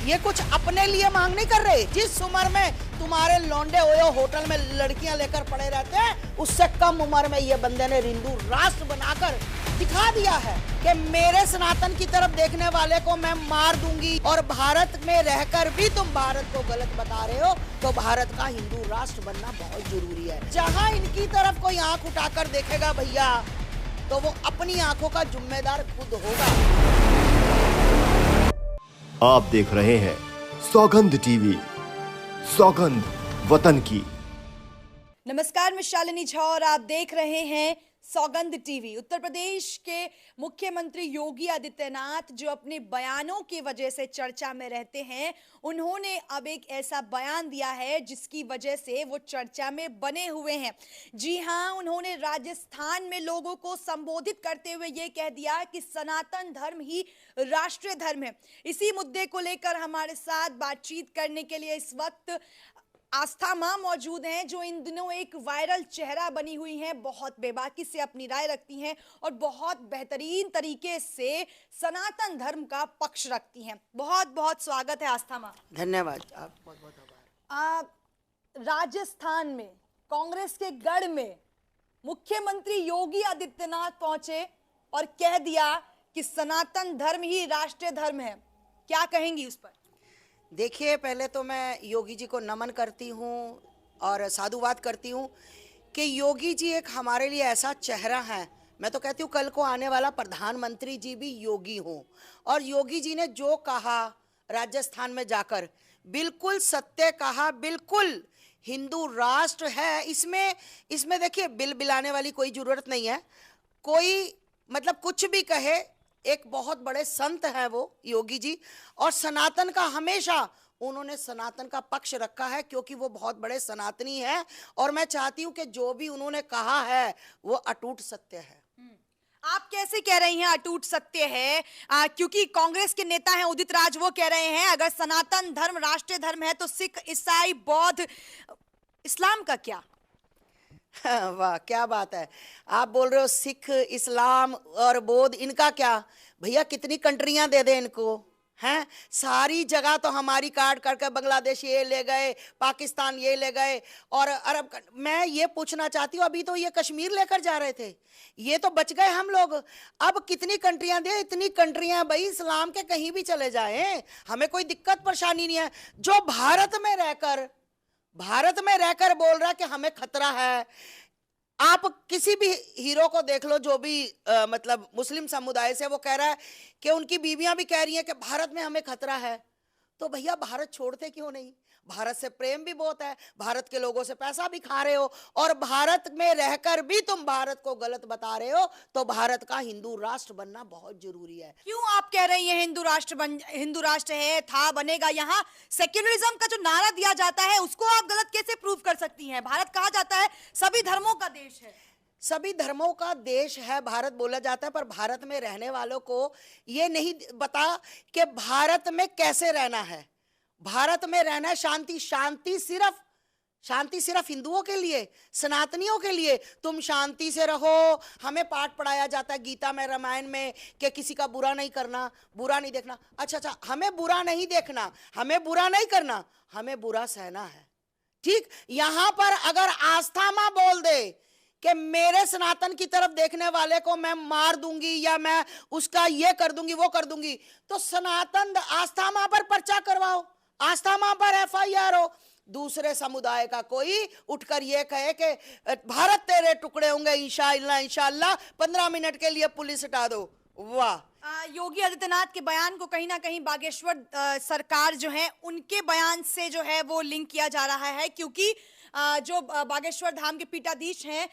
ये कुछ अपने लिए मांग नहीं कर रहे। जिस उम्र में तुम्हारे लौंडे ओयो होटल में लड़कियां लेकर पड़े रहते हैं, उससे कम उम्र में ये बंदे ने हिंदू राष्ट्र बनाकर दिखा दिया है कि मेरे सनातन की तरफ देखने वाले को मैं मार दूंगी। और भारत में रहकर भी तुम भारत को गलत बता रहे हो, तो भारत का हिंदू राष्ट्र बनना बहुत जरूरी है। जहां इनकी तरफ कोई आंख उठाकर देखेगा भैया, तो वो अपनी आंखों का जिम्मेदार खुद होगा। आप देख रहे हैं सौगंध टीवी, सौगंध वतन की। नमस्कार, मैं शालिनी झा और आप देख रहे हैं सौगंध टीवी। उत्तर प्रदेश के मुख्यमंत्री योगी आदित्यनाथ जो अपने बयानों की वजह से चर्चा में रहते हैं, उन्होंने अब एक ऐसा बयान दिया है जिसकी वजह से वो चर्चा में बने हुए हैं। जी हां, उन्होंने राजस्थान में लोगों को संबोधित करते हुए ये कह दिया कि सनातन धर्म ही राष्ट्रीय धर्म है। इसी मुद्दे को लेकर हमारे साथ बातचीत करने के लिए इस वक्त आस्था मां मौजूद हैं, जो इन दिनों एक वायरल चेहरा बनी हुई हैं, बहुत बेबाकी से अपनी राय रखती हैं और बहुत बेहतरीन तरीके से सनातन धर्म का पक्ष रखती हैं। बहुत बहुत स्वागत है आस्था मां। धन्यवाद, आप बहुत बहुत आभार। राजस्थान में कांग्रेस के गढ़ में मुख्यमंत्री योगी आदित्यनाथ पहुंचे और कह दिया कि सनातन धर्म ही राष्ट्रीय धर्म है, क्या कहेंगी उस पर? देखिए, पहले तो मैं योगी जी को नमन करती हूँ और साधुवाद करती हूँ कि योगी जी एक हमारे लिए ऐसा चेहरा है। मैं तो कहती हूँ कल को आने वाला प्रधानमंत्री जी भी योगी हो। और योगी जी ने जो कहा राजस्थान में जाकर, बिल्कुल सत्य कहा, बिल्कुल हिंदू राष्ट्र है। इसमें देखिए, बिल बिलाने वाली कोई जरूरत नहीं है। कोई मतलब कुछ भी कहे, एक बहुत बड़े संत हैं वो योगी जी, और सनातन का हमेशा उन्होंने सनातन का पक्ष रखा है, क्योंकि वो बहुत बड़े सनातनी हैं। और मैं चाहती हूं कि जो भी उन्होंने कहा है वो अटूट सत्य है। आप कैसे कह रही हैं अटूट सत्य है? क्योंकि कांग्रेस के नेता हैं उदित राज, वो कह रहे हैं अगर सनातन धर्म राष्ट्रीय धर्म है तो सिख, ईसाई, बौद्ध, इस्लाम का क्या? वाह, क्या बात है। आप बोल रहे हो सिख, इस्लाम और बौद्ध, इनका क्या? भैया कितनी कंट्रियां दे दे इनको, हैं? सारी जगह तो हमारी काट करके बांग्लादेश ये ले गए, पाकिस्तान ये ले गए, और अरब। मैं ये पूछना चाहती हूँ, अभी तो ये कश्मीर लेकर जा रहे थे, ये तो बच गए हम लोग। अब कितनी कंट्रियां दे? इतनी कंट्रियां भाई, इस्लाम के कहीं भी चले जाएं, हमें कोई दिक्कत परेशानी नहीं है। जो भारत में रहकर बोल रहा है कि हमें खतरा है। आप किसी भी हीरो को देख लो, जो भी मतलब मुस्लिम समुदाय से, वो कह रहा है कि उनकी बीवियां भी कह रही हैं कि भारत में हमें खतरा है। तो भैया भारत छोड़ते क्यों नहीं? भारत से प्रेम भी बहुत है, भारत के लोगों से पैसा भी खा रहे हो, और भारत में रहकर भी तुम भारत को गलत बता रहे हो, तो भारत का हिंदू राष्ट्र बनना बहुत जरूरी है। क्यों आप कह रही हैं हिंदू राष्ट्र है, था, बनेगा? यहाँ सेक्युलरिज्म का जो नारा दिया जाता है उसको आप गलत कैसे प्रूव कर सकती हैं? भारत कहा जाता है सभी धर्मों का देश है। सभी धर्मों का देश है भारत बोला जाता है, पर भारत में रहने वालों को ये नहीं बता कि भारत में कैसे रहना है। भारत में रहना है शांति सिर्फ हिंदुओं के लिए, सनातनियों के लिए। तुम शांति से रहो। हमें पाठ पढ़ाया जाता है गीता में, रामायण में, कि किसी का बुरा नहीं करना, बुरा नहीं देखना। अच्छा, हमें बुरा नहीं देखना, हमें बुरा नहीं करना, हमें बुरा सहना है, ठीक। यहां पर अगर आस्था मां बोल दे कि मेरे सनातन की तरफ देखने वाले को मैं मार दूंगी, या मैं उसका ये कर दूंगी, वो कर दूंगी, तो सनातन आस्था मां पर पर्चा करवाओ, आस्था मां पर FIR हो। दूसरे समुदाय का कोई उठकर ये कहे कि भारत तेरे टुकड़े होंगे, इंशाअल्लाह 15 मिनट के लिए पुलिस हटा दो। वाह। योगी आदित्यनाथ के बयान को कहीं ना कहीं बागेश्वर सरकार जो है उनके बयान से जो है वो लिंक किया जा रहा है, क्योंकि जो बागेश्वर धाम के पीठाधीश हैं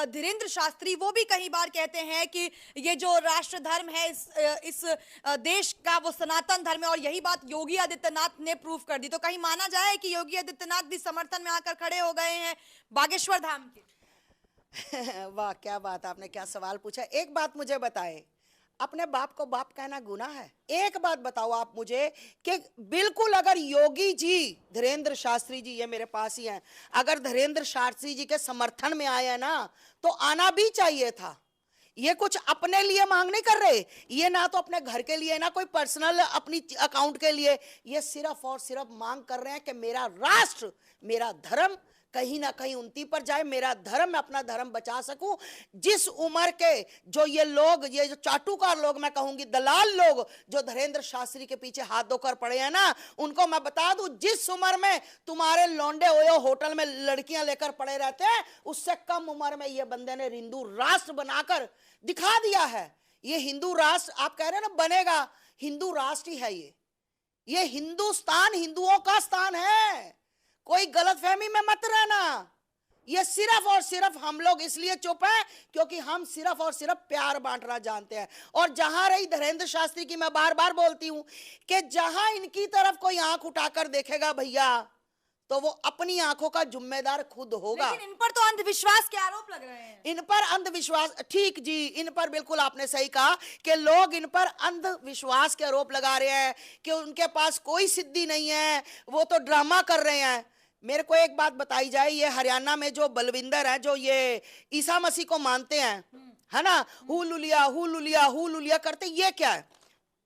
धीरेंद्र शास्त्री, वो भी कई बार कहते हैं कि ये जो राष्ट्र धर्म है इस देश का, वो सनातन धर्म है, और यही बात योगी आदित्यनाथ ने प्रूव कर दी। तो कहीं माना जाए कि योगी आदित्यनाथ भी समर्थन में आकर खड़े हो गए हैं बागेश्वर धाम के। वाह, क्या बात, आपने क्या सवाल पूछा। एक बात मुझे बताए, अपने बाप को बाप कहना गुनाह है? एक बात बताओ आप मुझे कि बिल्कुल अगर योगी जी, धीरेंद्र शास्त्री जी, ये मेरे पास ही हैं, अगर धीरेंद्र शास्त्री जी के समर्थन में आए ना, तो आना भी चाहिए था। ये कुछ अपने लिए मांग नहीं कर रहे, ये ना तो अपने घर के लिए ना कोई पर्सनल अपनी अकाउंट के लिए, ये सिर्फ और सिर्फ मांग कर रहे हैं कि मेरा राष्ट्र, मेरा धर्म कहीं ना कहीं उन्नति पर जाए, मेरा धर्म, मैं अपना धर्म बचा सकूं। जिस उम्र के जो ये लोग, ये जो चाटुकार लोग, मैं कहूंगी दलाल लोग, जो धीरेन्द्र शास्त्री के पीछे हाथ धोकर पड़े हैं ना, उनको मैं बता दूं, जिस उम्र में तुम्हारे लौंडे ओयो होटल में लड़कियां लेकर पड़े रहते हैं, उससे कम उम्र में ये बंदे ने हिंदू राष्ट्र बनाकर दिखा दिया है। ये हिंदू राष्ट्र आप कह रहे हैं ना बनेगा, हिंदू राष्ट्र ही है ये हिंदुस्तान हिंदुओं का स्थान है। कोई गलतफहमी में मत रहना। ये सिर्फ और सिर्फ हम लोग इसलिए चुप हैं क्योंकि हम सिर्फ और सिर्फ प्यार बांटना जानते हैं। और जहां रही धीरेन्द्र शास्त्री की, मैं बार बार बोलती हूं कि जहां इनकी तरफ कोई आंख उठाकर देखेगा भैया, तो वो अपनी आंखों का जिम्मेदार खुद होगा। लेकिन इन पर तो अंधविश्वास के आरोप लग रहे हैं। इन पर अंधविश्वास, ठीक जी, इन पर बिल्कुल आपने सही कहा कि लोग इन पर अंधविश्वास के आरोप लगा रहे हैं कि उनके पास कोई सिद्धि नहीं है, वो तो ड्रामा कर रहे हैं। मेरे को एक बात बताई जाए, ये हरियाणा में जो बलविंदर है, जो ये ईसा मसीह को मानते हैं, है ना, हुलुलिया हुलुलिया हुलुलिया करते, ये क्या है?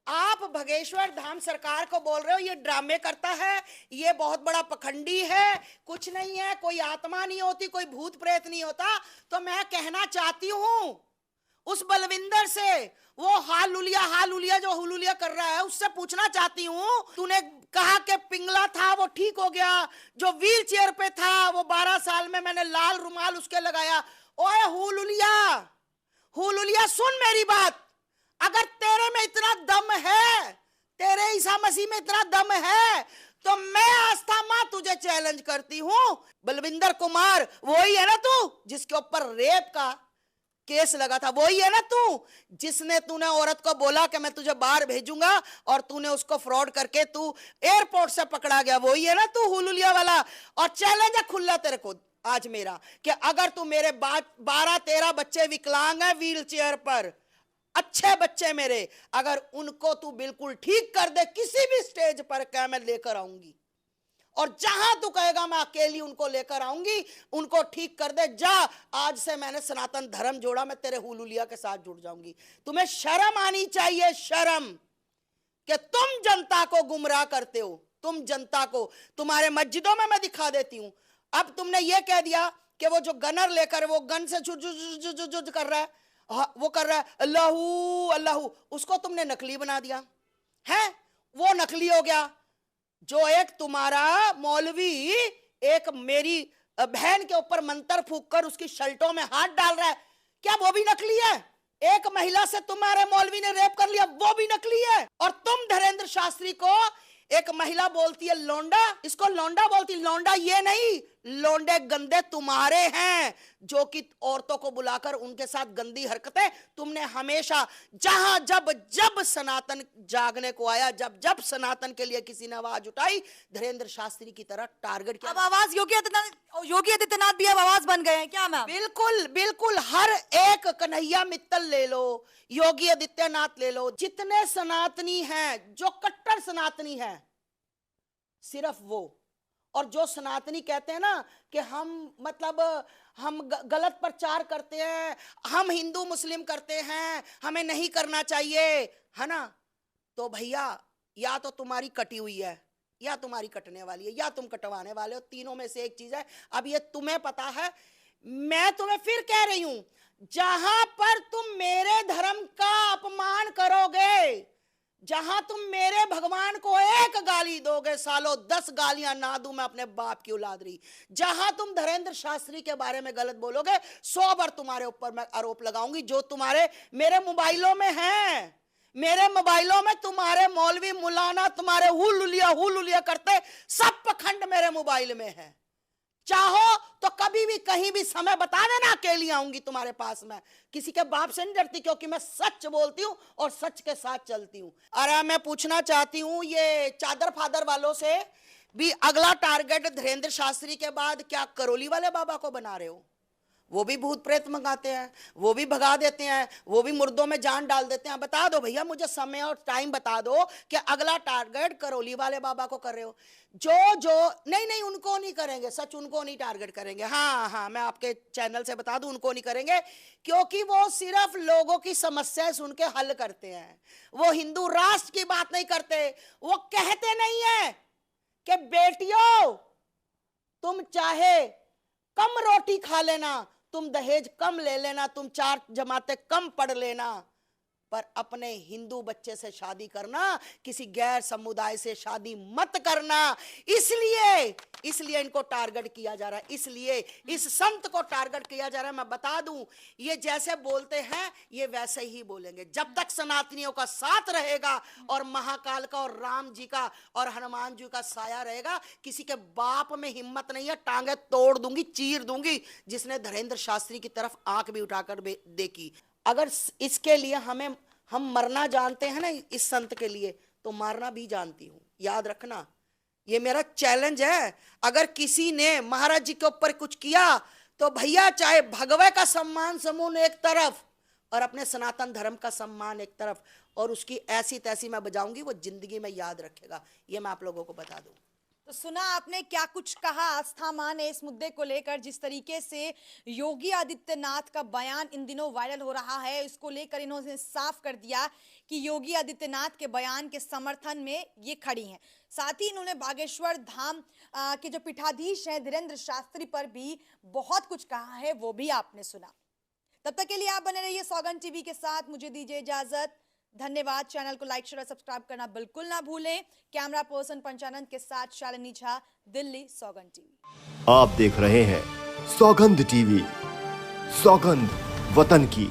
आप भगेश्वर धाम सरकार को बोल रहे हो ये ड्रामे करता है, ये बहुत बड़ा पखंडी है, कुछ नहीं है, कोई आत्मा नहीं होती, कोई भूत प्रेत नहीं होता। तो मैं कहना चाहती हूं उस बलविंदर से, वो हालुलिया जो हुलुलिया कर रहा है, उससे पूछना चाहती हूं, तूने कहा कि पिंगला था वो ठीक हो गया, जो व्हील चेयर पे था वो 12 साल में मैंने लाल रुमाल उसके लगाया। ओए हुलुलिया सुन मेरी बात, अगर तेरे में इतना दम है, तेरे ईसा मसीह में इतना दम है, तो मैं आस्था मां तुझे चैलेंज करती हूं। बलविंदर कुमार वही है ना तू जिसके ऊपर रेप का केस लगा था? वही है ना तू जिसने, तूने औरत को बोला कि मैं तुझे बाहर भेजूंगा और तूने उसको फ्रॉड करके तू एयरपोर्ट से पकड़ा गया? वही है ना तू हुलुलिया वाला? और चैलेंज है खुला तेरे को आज मेरा कि अगर तू मेरे 12-13 बच्चे विकलांग है व्हील चेयर पर, अच्छे बच्चे मेरे, अगर उनको तू बिल्कुल ठीक कर दे, किसी भी स्टेज पर कह मैं लेकर आऊंगी, और जहां तू कहेगा मैं अकेली उनको लेकर आऊंगी, उनको ठीक कर दे, जा। आज से मैंने सनातन धर्म जोड़ा, मैं तेरे हुलुलिया के साथ जुड़ जाऊंगी। तुम्हें शर्म आनी चाहिए, शर्म, कि तुम जनता को गुमराह करते हो। तुम जनता को, तुम्हारे मस्जिदों में मैं दिखा देती हूं। अब तुमने ये कह दिया कि वो जो गनर लेकर वो गन से जुज कर रहा है, वो कर रहा है अल्लाहू अल्लाहू, उसको तुमने नकली बना दिया है, वो नकली हो गया। जो एक तुम्हारा मौलवी एक मेरी बहन के ऊपर मंत्र फूंक कर उसकी शर्टों में हाथ डाल रहा है, क्या वो भी नकली है? एक महिला से तुम्हारे मौलवी ने रेप कर लिया, वो भी नकली है। और तुम धीरेन्द्र शास्त्री को एक महिला बोलती है लौंडा, इसको लौंडा बोलती। लौंडा ये नहीं, लौंडे गंदे तुम्हारे हैं जो कि औरतों को बुलाकर उनके साथ गंदी हरकतें तुमने हमेशा, जहां जब जब सनातन जागने को आया, जब जब सनातन के लिए किसी ने आवाज उठाई, धीरेन्द्र शास्त्री की तरह टारगेट किया। अब आवाज योगी आदित्यनाथ भी अब आवाज बन गए हैं क्या मैम? बिल्कुल बिल्कुल, हर एक कन्हैया मित्तल ले लो, योगी आदित्यनाथ ले लो, जितने सनातनी हैं, जो कट्टर सनातनी हैं, सिर्फ वो। और जो सनातनी कहते हैं ना कि हम मतलब हम गलत प्रचार करते हैं, हम हिंदू मुस्लिम करते हैं, हमें नहीं करना चाहिए, है ना, तो भैया या तो तुम्हारी कटी हुई है या तुम्हारी कटने वाली है या तुम कटवाने वाले हो, तीनों में से एक चीज है। अब ये तुम्हें पता है, मैं तुम्हें फिर कह रही हूं, जहां पर तुम मेरे धर्म का अपमान करोगे, जहां तुम मेरे भगवान को एक गाली दोगे, सालों 10 गालियां ना दूं मैं अपने बाप की औलाद रही। जहां तुम धीरेन्द्र शास्त्री के बारे में गलत बोलोगे, 100 बार तुम्हारे ऊपर मैं आरोप लगाऊंगी, जो तुम्हारे मेरे मोबाइलों में है। मेरे मोबाइलों में तुम्हारे मौलवी मुलाना तुम्हारे हुलुलिया करते सब पखंड मेरे मोबाइल में है। चाहो तो कभी भी कहीं भी समय बता देना, अकेली आऊंगी तुम्हारे पास। मैं किसी के बाप से नहीं डरती, क्योंकि मैं सच बोलती हूं और सच के साथ चलती हूं। अरे मैं पूछना चाहती हूं ये चादर फादर वालों से भी, अगला टारगेट धीरेन्द्र शास्त्री के बाद क्या करोली वाले बाबा को बना रहे हो? वो भी भूत प्रेत मंगाते हैं, वो भी भगा देते हैं, वो भी मुर्दों में जान डाल देते हैं। बता दो भैया, मुझे समय और टाइम बता दो कि अगला टारगेट करौली वाले बाबा को कर रहे हो। जो नहीं उनको नहीं करेंगे, सच उनको नहीं टारगेट करेंगे। हाँ, मैं आपके चैनल से बता दूं, उनको नहीं करेंगे, क्योंकि वो सिर्फ लोगों की समस्याएं सुन के हल करते हैं। वो हिंदू राष्ट्र की बात नहीं करते। वो कहते नहीं है कि बेटियों तुम चाहे कम रोटी खा लेना, तुम दहेज कम ले लेना, तुम 4 जमातें कम पढ़ लेना, पर अपने हिंदू बच्चे से शादी करना, किसी गैर समुदाय से शादी मत करना। इसलिए इनको टारगेट किया जा रहा है, इसलिए इस संत को टारगेट किया जा रहा है। मैं बता दूं, ये जैसे बोलते हैं ये वैसे ही बोलेंगे। जब तक सनातनियों का साथ रहेगा और महाकाल का और राम जी का और हनुमान जी का साया रहेगा, किसी के बाप में हिम्मत नहीं है, टांगे तोड़ दूंगी, चीर दूंगी। जिसने धीरेन्द्र शास्त्री की तरफ आंख भी उठाकर देखी। अगर इसके लिए हम मरना जानते हैं ना, इस संत के लिए, तो मारना भी जानती हूं। याद रखना, ये मेरा चैलेंज है। अगर किसी ने महाराज जी के ऊपर कुछ किया तो भैया, चाहे भगवे का सम्मान समून एक तरफ और अपने सनातन धर्म का सम्मान एक तरफ, और उसकी ऐसी तैसी मैं बजाऊंगी, वो जिंदगी में याद रखेगा। ये मैं आप लोगों को बता दूं। तो सुना आपने क्या कुछ कहा आस्था मान है इस मुद्दे को लेकर, जिस तरीके से योगी आदित्यनाथ का बयान इन दिनों वायरल हो रहा है। इसको लेकर इन्होंने साफ कर दिया कि योगी आदित्यनाथ के बयान के समर्थन में ये खड़ी हैं। साथ ही इन्होंने बागेश्वर धाम के जो पीठाधीश हैं धीरेन्द्र शास्त्री पर भी बहुत कुछ कहा है, वो भी आपने सुना। तब तक के लिए आप बने रहिए सौगंध टीवी के साथ। मुझे दीजिए इजाजत, धन्यवाद। चैनल को लाइक शेयर और सब्सक्राइब करना बिल्कुल ना भूलें। कैमरा पर्सन पंचानंद के साथ शालिनी झा, दिल्ली, सौगंध टीवी। आप देख रहे हैं सौगंध टीवी, सौगंध वतन की।